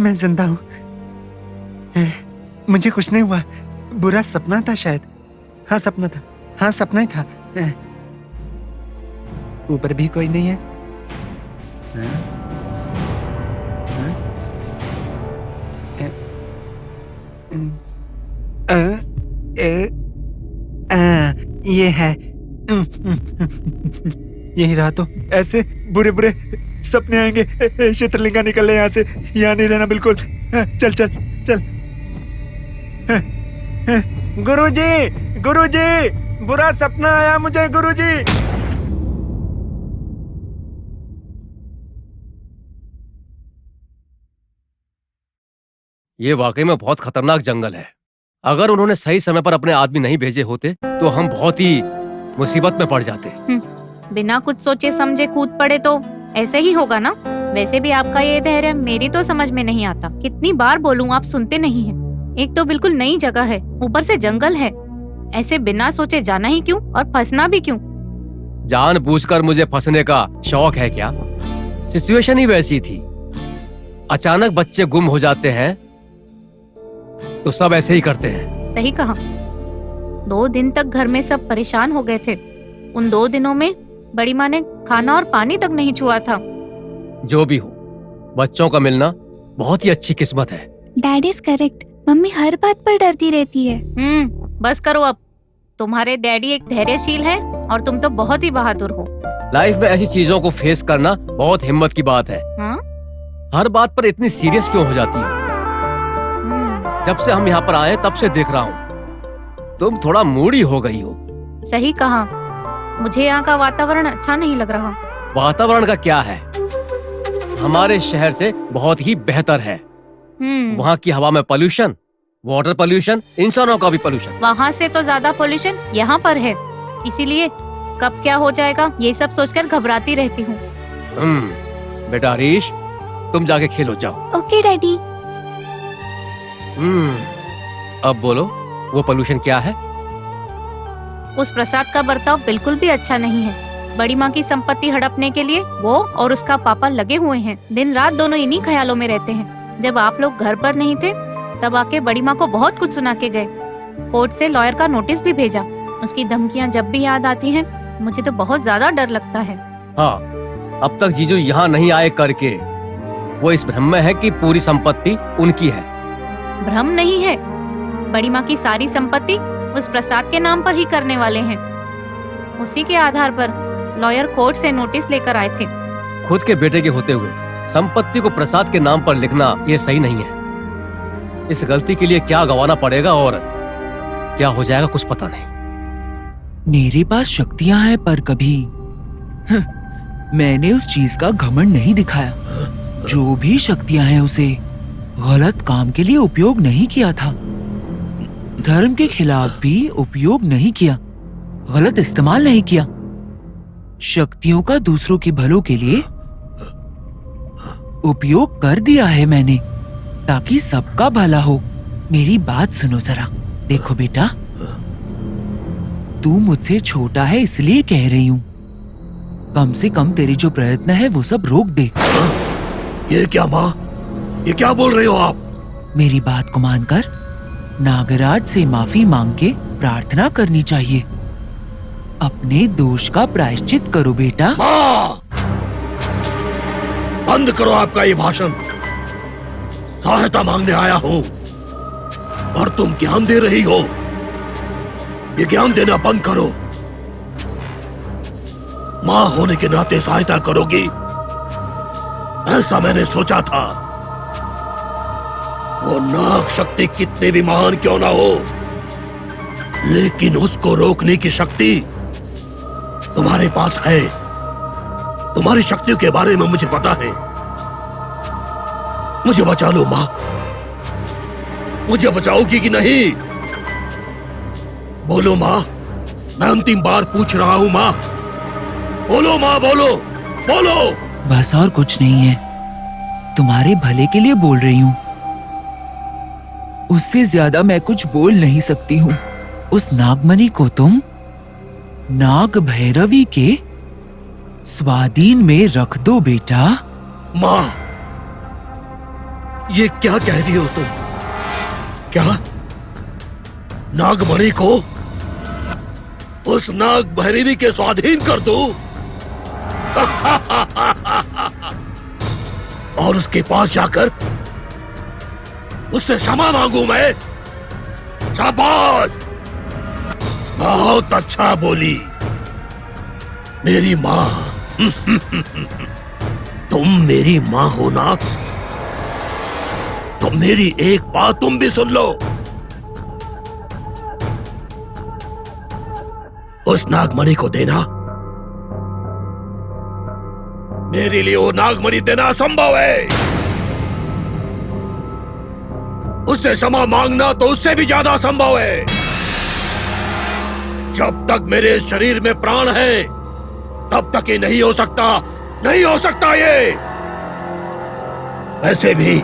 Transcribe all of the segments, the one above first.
मैं जिंदा हूँ। मुझे कुछ नहीं हुआ। बुरा सपना था शायद। हाँ सपना था। हाँ सपना ही था। ऊपर भी कोई नहीं है। ये है। यही रहा तो ऐसे बुरे बुरे सपने आएंगे। चित्रलिंगा निकल ले यहाँ से। यहाँ नहीं रहना बिल्कुल। चल चल चल। गुरुजी, गुरुजी, बुरा सपना आया मुझे गुरुजी। ये वाकई में बहुत खतरनाक जंगल है। अगर उन्होंने सही समय पर अपने आदमी नहीं भेजे होते तो हम बहुत ही मुसीबत में पड़ जाते। बिना कुछ सोचे समझे कूद पड़े तो ऐसे ही होगा ना। वैसे भी आपका ये धैर्य मेरी तो समझ में नहीं आता। कितनी बार बोलूं आप सुनते नहीं हैं। एक तो बिल्कुल नई जगह है, ऊपर से जंगल है। ऐसे बिना सोचे जाना ही क्यों और फंसना भी क्यों? जानबूझकर मुझे फंसने का शौक है क्या? सिचुएशन ही वैसी थी। अचानक बच्चे गुम हो जाते हैं तो सब ऐसे ही करते हैं। सही कहा। 2 दिन तक घर में सब परेशान हो गए थे। उन 2 दिनों में बड़ी माँ ने खाना और पानी तक नहीं छुआ था। जो भी हो, बच्चों का मिलना बहुत ही अच्छी किस्मत है। Dad is correct. मम्मी हर बात पर डरती रहती है। बस करो अब। तुम्हारे डैडी एक धैर्यशील है और तुम तो बहुत ही बहादुर हो। लाइफ में ऐसी चीजों को फेस करना बहुत हिम्मत की बात है। हर बात पर इतनी सीरियस क्यों हो जाती हो? जब से हम यहाँ पर आए तब से देख रहा हूँ तुम थोड़ा मूडी हो गई हो। सही कहा। मुझे यहाँ का वातावरण अच्छा नहीं लग रहा। वातावरण का क्या है, हमारे शहर से बहुत ही बेहतर है। वहाँ की हवा में पोल्यूशन, वाटर पोल्यूशन, इंसानों का भी पोल्यूशन। वहाँ से तो ज्यादा पोल्यूशन यहाँ पर है। इसीलिए कब क्या हो जाएगा ये सब सोचकर घबराती रहती हूँ। बेटा हरीश, तुम जाके खेलो जाओ। Okay daddy. अब बोलो, वो पोल्यूशन क्या है? उस प्रसाद का बर्ताव बिल्कुल भी अच्छा नहीं है। बड़ी माँ की संपत्ति हड़पने के लिए वो और उसका पापा लगे हुए हैं। दिन रात दोनों इन्हीं ख्यालों में रहते हैं। जब आप लोग घर पर नहीं थे तब आके बड़ी माँ को बहुत कुछ सुना के गए। कोर्ट से लॉयर का नोटिस भी भेजा। उसकी धमकियाँ जब भी याद आती हैं मुझे तो बहुत ज्यादा डर लगता है। हाँ, अब तक जीजू यहाँ नहीं आए करके वो इस भ्रम में है कि पूरी संपत्ति उनकी है। भ्रम नहीं है। बड़ी माँ की सारी संपत्ति उस प्रसाद के नाम पर ही करने वाले हैं। उसी के आधार पर लॉयर कोर्ट से नोटिस लेकर आए थे। खुद के बेटे के होते हुए संपत्ति को प्रसाद के नाम पर लिखना ये सही नहीं है। इस गलती के लिए क्या गंवाना पड़ेगा और क्या हो जाएगा कुछ पता नहीं। मेरे पास शक्तियां हैं पर कभी मैंने उस चीज का घमंड नहीं दिखाया। जो भी शक्तियां हैं उसे गलत काम के लिए उपयोग नहीं किया था। धर्म के खिलाफ भी उपयोग नहीं किया, गलत इस्तेमाल नहीं किया। शक्तियों का दूसरों के भलों के लिए उपयोग कर दिया है मैंने, ताकि सबका भला हो। मेरी बात सुनो जरा। देखो बेटा, तू मुझसे छोटा है इसलिए कह रही हूँ। कम से कम तेरी जो प्रयत्न है वो सब रोक दे। ये क्या माँ, ये क्या बोल रहे हो आप? मेरी बात को मानकर नागराज से माफी मांग के प्रार्थना करनी चाहिए। अपने दोष का प्रायश्चित करो बेटा। माँ, बंद करो आपका ये भाषण। सहायता मांगने आया हूँ और तुम ज्ञान दे रही हो। ये ज्ञान देना बंद करो। माँ होने के नाते सहायता करोगी, ऐसा मैंने सोचा था। वो नाग शक्ति कितने भी महान क्यों ना हो, लेकिन उसको रोकने की शक्ति तुम्हारे पास है। तुम्हारी शक्तियों के बारे में मुझे पता है। मुझे बचा लो माँ। मुझे बचाओगी कि नहीं? बोलो माँ, मैं अंतिम बार पूछ रहा हूँ माँ। बोलो माँ, बोलो बोलो। बस और कुछ नहीं है, तुम्हारे भले के लिए बोल रही हूँ। उससे ज्यादा मैं कुछ बोल नहीं सकती हूँ। उस नागमणि को तुम नाग भैरवी के स्वाधीन में रख दो बेटा। माँ, ये क्या कह रही हो तुम? क्या नागमणि को उस नाग भैरवी के स्वाधीन कर दूं? और उसके पास जाकर उससे क्षमा मांगू मैं? शाबाश, बहुत अच्छा बोली मेरी माँ। तुम मेरी माँ हो ना, तो मेरी एक बात तुम भी सुन लो। उस नागमणि को देना, मेरे लिए वो नागमणि देना असंभव है। उससे क्षमा मांगना तो उससे भी ज्यादा संभव है। जब तक मेरे शरीर में प्राण है तब तक ये नहीं हो सकता, नहीं हो सकता ये। वैसे भी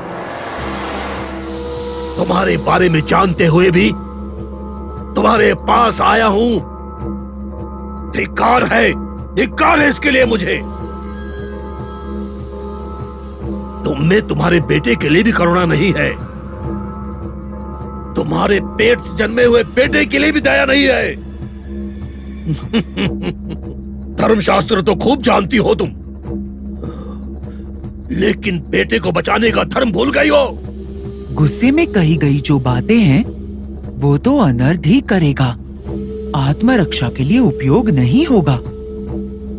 तुम्हारे बारे में जानते हुए भी तुम्हारे पास आया हूं। धिक्कार है इसके लिए मुझे। तुम में तुम्हारे बेटे के लिए भी करुणा नहीं है, तुम्हारे पेट से जन्मे हुए बेटे के लिए भी दया नहीं है। धर्मशास्त्र तो खूब जानती हो तुम, लेकिन बेटे को बचाने का धर्म भूल गई हो। गुस्से में कही गई जो बातें हैं वो तो अनर्थ ही करेगा, आत्मरक्षा के लिए उपयोग नहीं होगा।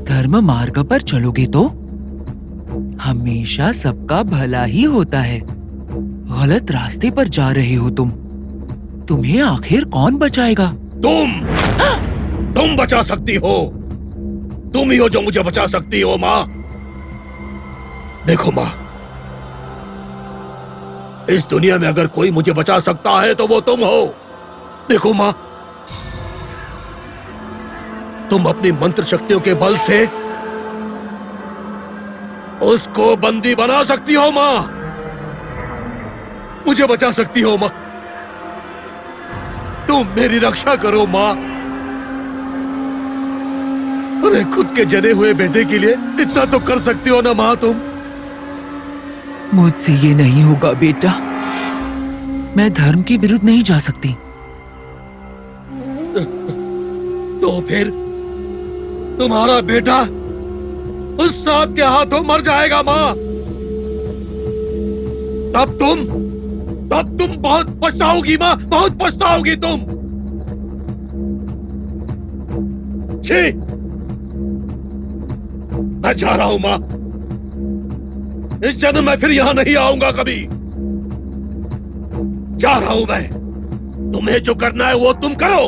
धर्म मार्ग पर चलोगे तो हमेशा सबका भला ही होता है। गलत रास्ते पर जा रहे हो तुम, तुम्हें आखिर कौन बचाएगा? तुम बचा सकती हो, तुम ही हो जो मुझे बचा सकती हो माँ। देखो माँ, इस दुनिया में अगर कोई मुझे बचा सकता है तो वो तुम हो। देखो माँ, तुम अपनी मंत्र शक्तियों के बल से उसको बंदी बना सकती हो माँ, मुझे बचा सकती हो माँ। तुम मेरी रक्षा करो माँ। अरे खुद के जने हुए बेटे के लिए इतना तो कर सकती हो ना माँ तुम। मुझसे ये नहीं होगा बेटा, मैं धर्म के विरुद्ध नहीं जा सकती। तो फिर तुम्हारा बेटा उस सांप के हाथों मर जाएगा माँ। तब तुम बहुत पछताओगी माँ, बहुत पछताओगी तुम। छी, मैं जा रहा हूं माँ, इस जन्म में फिर यहां नहीं आऊंगा कभी। जा रहा हूं मैं, तुम्हें जो करना है वो तुम करो।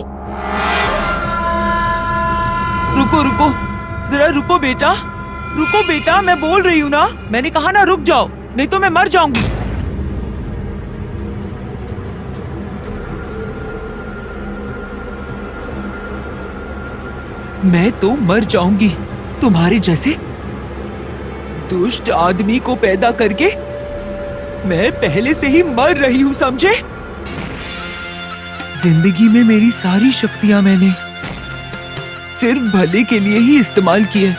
रुको, जरा रुको बेटा, मैं बोल रही हूँ ना, मैंने कहा ना रुक जाओ, नहीं तो मैं मर जाऊंगी। मैं तो मर जाऊंगी तुम्हारे जैसे दुष्ट आदमी को पैदा करके। मैं पहले से ही मर रही हूँ, समझे? जिंदगी में मेरी सारी शक्तियां मैंने सिर्फ भले के लिए ही इस्तेमाल की है।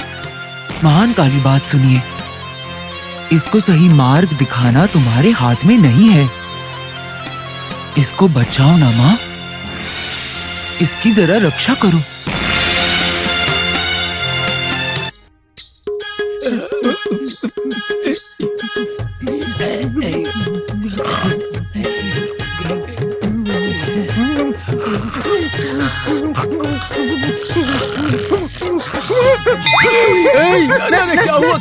महान काली बात सुनिए, इसको सही मार्ग दिखाना तुम्हारे हाथ में नहीं है। इसको बचाओ ना माँ, इसकी जरा रक्षा करो। अरे क्या हुआ?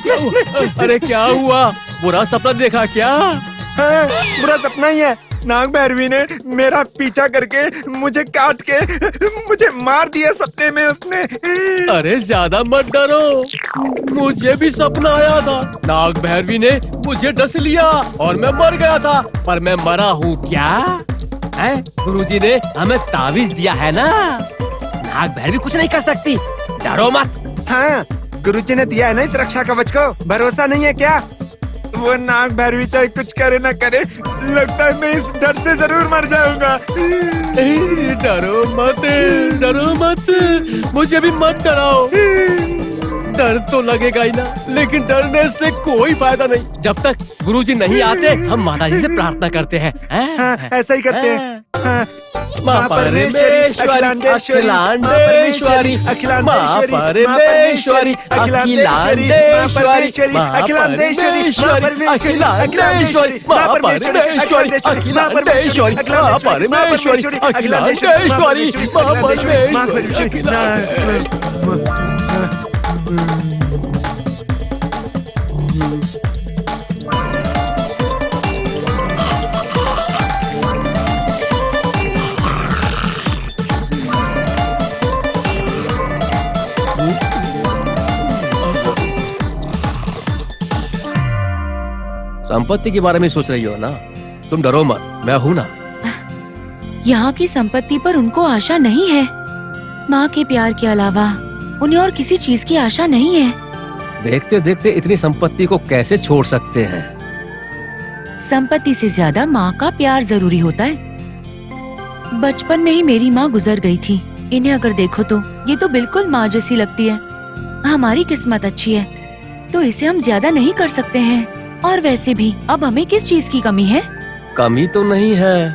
अरे क्या हुआ? बुरा सपना देखा क्या? हाँ, बुरा सपना ही है। नाग भैरवी ने मेरा पीछा करके मुझे काट के मुझे मार दिया सपने में उसने। अरे ज्यादा मत डरो, मुझे भी सपना आया था। नाग भैरवी ने मुझे डस लिया और मैं मर गया था, पर मैं मरा हूँ क्या? गुरुजी ने हमें ताबीज दिया है ना, नाग भैरवी कुछ नहीं कर सकती, डरो मत। हाँ, गुरुजी ने दिया है ना इस रक्षा कवच को, भरोसा नहीं है क्या? वो नाग भैरवी चाहे कुछ करे ना करे, लगता है मैं इस डर से जरूर मर जाऊंगा। डरो मत, मुझे भी मत डराओ। डर तो लगेगा ही ना, लेकिन डरने से कोई फायदा नहीं। जब तक गुरुजी नहीं आते हम माताजी से प्रार्थना करते हैं। हाँ, ऐसा ही करते हैं। हाँ। माँ परमेश्वरी, अखिलांडेश्वरी, माँ परमेश्वरी, माँ परमेश्वरी, अखिलांडेश्वरी, माँ परमेश्वरी, अखिलांडेश्वरी, माँ परमेश्वरी, अखिलांडेश्वरी, माँ परमेश्वरी, अखिलांडेश्वरी, माँ परमेश्वरी। संपत्ति के बारे में सोच रही हो ना? तुम डरो मत, मैं हूँ ना। यहाँ की संपत्ति पर उनको आशा नहीं है। माँ के प्यार के अलावा उन्हें और किसी चीज की आशा नहीं है। देखते देखते इतनी संपत्ति को कैसे छोड़ सकते हैं? संपत्ति से ज्यादा माँ का प्यार जरूरी होता है। बचपन में ही मेरी माँ गुजर गई थी। इन्हें अगर देखो तो ये तो बिल्कुल माँ जैसी लगती है। हमारी किस्मत अच्छी है तो इसे हम ज्यादा नहीं कर सकते हैं। और वैसे भी अब हमें किस चीज की कमी है? कमी तो नहीं है,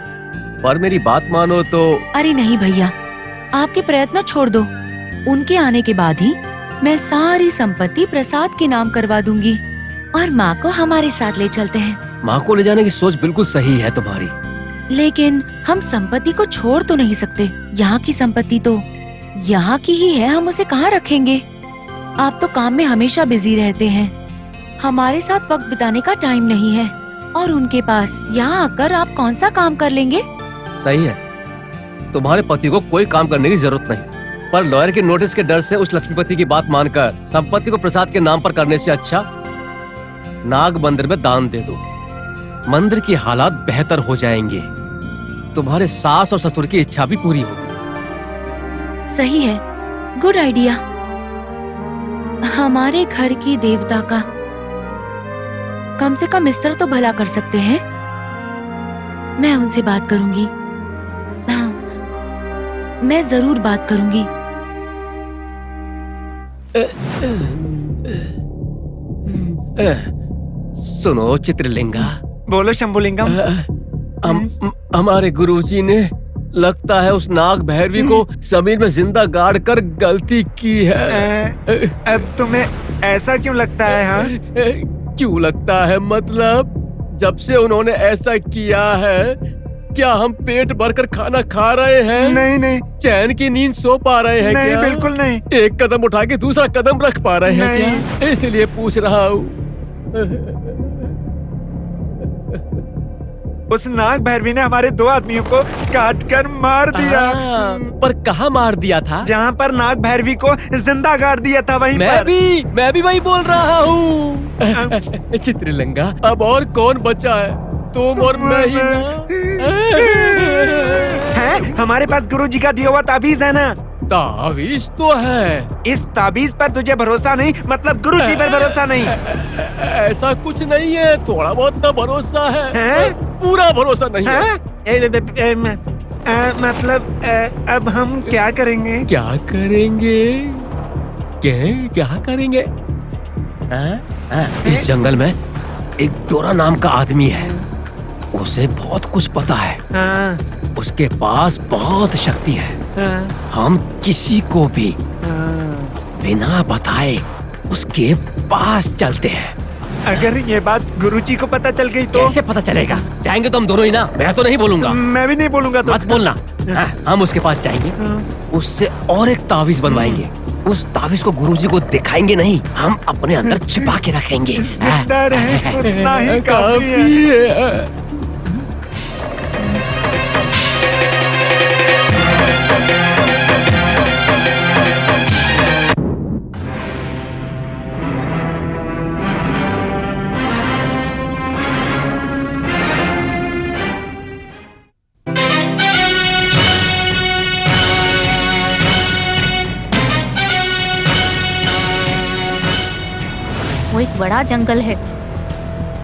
पर मेरी बात मानो तो। अरे नहीं भैया, आपके प्रयत्न छोड़ दो। उनके आने के बाद ही मैं सारी संपत्ति प्रसाद के नाम करवा दूंगी और माँ को हमारे साथ ले चलते हैं। माँ को ले जाने की सोच बिल्कुल सही है तुम्हारी, लेकिन हम संपत्ति को छोड़ तो नहीं सकते। यहाँ की संपत्ति तो यहाँ की ही है, हम उसे कहाँ रखेंगे? आप तो काम में हमेशा बिजी रहते हैं, हमारे साथ वक्त बिताने का टाइम नहीं है। और उनके पास यहाँ आकर आप कौन सा काम कर लेंगे? सही है, तुम्हारे पति को कोई काम करने की जरूरत नहीं, पर लॉयर के नोटिस के डर से उस लक्ष्मीपति की बात मानकर संपत्ति को प्रसाद के नाम पर करने से अच्छा नाग मंदिर में दान दे दो। मंदिर की हालात बेहतर हो जाएंगे, तुम्हारे सास और ससुर की इच्छा भी पूरी होगी। सही है, गुड आइडिया। हमारे घर की देवता का कम से कम इस तरह तो भला कर सकते हैं। मैं उनसे बात करूंगी। हाँ, मैं जरूर बात करूंगी। सुनो चित्रलिंगा। बोलो शंभुलिंगम। हमारे गुरुजी ने लगता है उस नाग भैरवी को जमीन में जिंदा गाड़ कर गलती की है। अब तुम्हें ऐसा क्यों लगता है? हाँ, क्यों लगता है मतलब? जब से उन्होंने ऐसा किया है, क्या हम पेट भरकर खाना खा रहे हैं? नहीं नहीं। चैन की नींद सो पा रहे हैं? नहीं, क्या? बिल्कुल नहीं। एक कदम उठा के दूसरा कदम रख पा रहे हैं क्या? इसलिए पूछ रहा हूँ। उस नाग भैरवी ने हमारे 2 आदमियों को काट कर मार दिया। पर कहाँ मार दिया था? जहाँ पर नाग भैरवी को जिंदा गाड़ दिया था वहीं मैं पर। भी वही बोल रहा हूँ। चित्रलिंगा, अब और कौन बचा है? तुम और मैं ही ना। है, हमारे पास गुरुजी का दिया हुआ ताबीज है ना। ताबीज तो है। इस ताबीज पर तुझे भरोसा नहीं, मतलब गुरुजी पर भरोसा नहीं? ऐसा कुछ नहीं है, थोड़ा बहुत तो भरोसा है? पूरा भरोसा नहीं है। मतलब अब हम क्या करेंगे? क्या करेंगे? क्या करेंगे? इस जंगल में एक डोरा नाम का आदमी है, उसे बहुत कुछ पता है। उसके पास बहुत शक्ति है। हम किसी को भी बिना बताए उसके पास चलते हैं। अगर ये बात गुरुजी को पता चल गई तो? कैसे पता चलेगा? जाएंगे तो हम दोनों ही ना, मैं तो नहीं बोलूंगा। मैं भी नहीं बोलूंगा तो। मत बोलना। हम उसके पास जाएंगे, उससे और एक तावीज बनवाएंगे। उस तावीज को गुरुजी को दिखाएंगे नहीं, हम अपने अंदर छिपा के रखेंगे। जिंदा रहे उतना ही काफी है। वो एक बड़ा जंगल है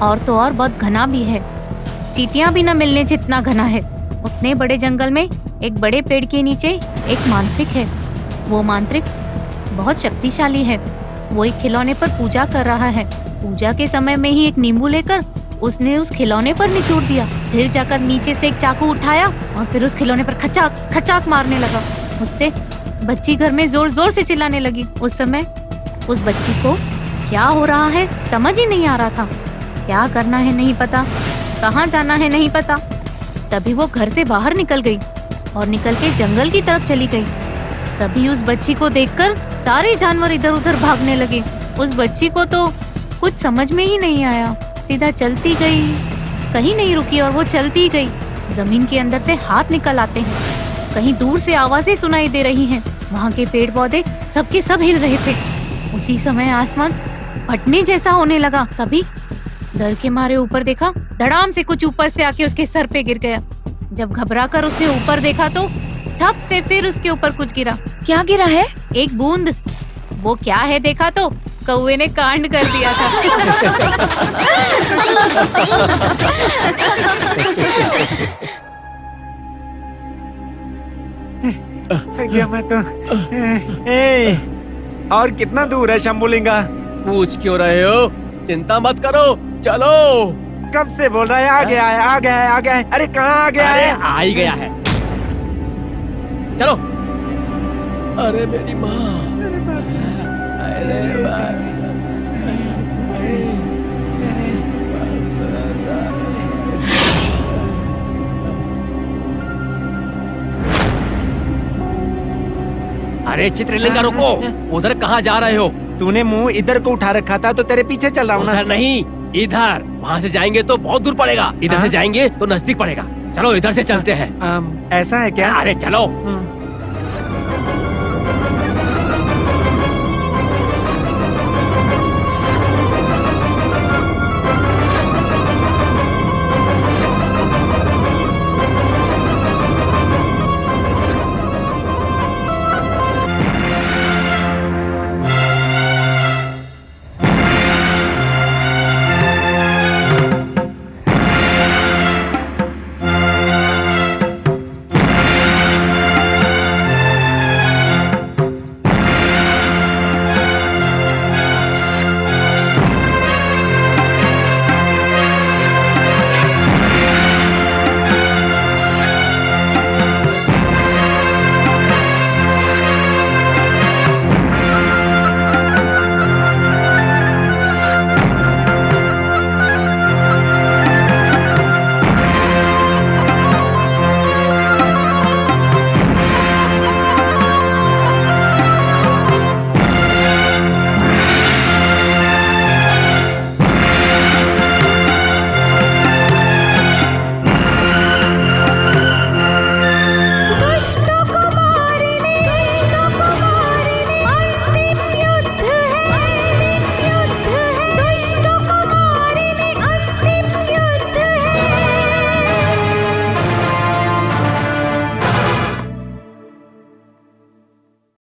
और तो और बहुत घना भी है। चींटियां भी न मिलने जितना घना है। उतने बड़े जंगल में एक बड़े पेड़ के नीचे एक मांत्रिक है। वो मांत्रिक बहुत शक्तिशाली है। वो एक खिलौने पर पूजा कर रहा है। पूजा के समय में ही एक नींबू लेकर उसने उस खिलौने पर निचोड़ दिया। फिर जाकर नीचे से एक चाकू उठाया और फिर उस खिलौने पर खचाक खचाक मारने लगा। उससे बच्ची घर में जोर जोर से चिल्लाने लगी। उस समय उस बच्ची को क्या हो रहा है समझ ही नहीं आ रहा था। क्या करना है नहीं पता, कहाँ जाना है नहीं पता। तभी वो घर से बाहर निकल गई और निकल के जंगल की तरफ चली गई। तभी उस बच्ची को देखकर सारे जानवर इधर उधर भागने लगे। उस बच्ची को तो कुछ समझ में ही नहीं आया, सीधा चलती गई, कहीं नहीं रुकी और वो चलती गई। जमीन के अंदर से हाथ निकल आते हैं, कहीं दूर से आवाजें सुनाई दे रही हैं। वहाँ के पेड़ पौधे सबके सब हिल रहे थे। उसी समय आसमान फटने जैसा होने लगा। तभी डर के मारे ऊपर देखा, धड़ाम से कुछ ऊपर से आके उसके सर पे गिर गया। जब घबरा कर उसने ऊपर देखा तो ठप से फिर उसके ऊपर कुछ गिरा। क्या गिरा है? एक बूंद। वो क्या है देखा तो कौवे ने कांड कर दिया था। गया मैं तो। ए, और कितना दूर है शंभुलिंगा? पूछ क्यों रहे हो? चिंता मत करो, चलो। कब से बोल रहा है आ गया है, आ गया है, आ गया है। अरे कहाँ आ गया अरे है? आ ही गया है, चलो। अरे मेरी माँ, अरे अरे चित्रलिंगा रुको, उधर कहाँ जा रहे हो? तूने मुंह इधर को उठा रखा था तो तेरे पीछे चल रहा हूँ ना। उधर नहीं, इधर। वहाँ से जाएंगे तो बहुत दूर पड़ेगा, इधर से जाएंगे तो नजदीक पड़ेगा। चलो इधर से चलते हैं। ऐसा है क्या? अरे चलो।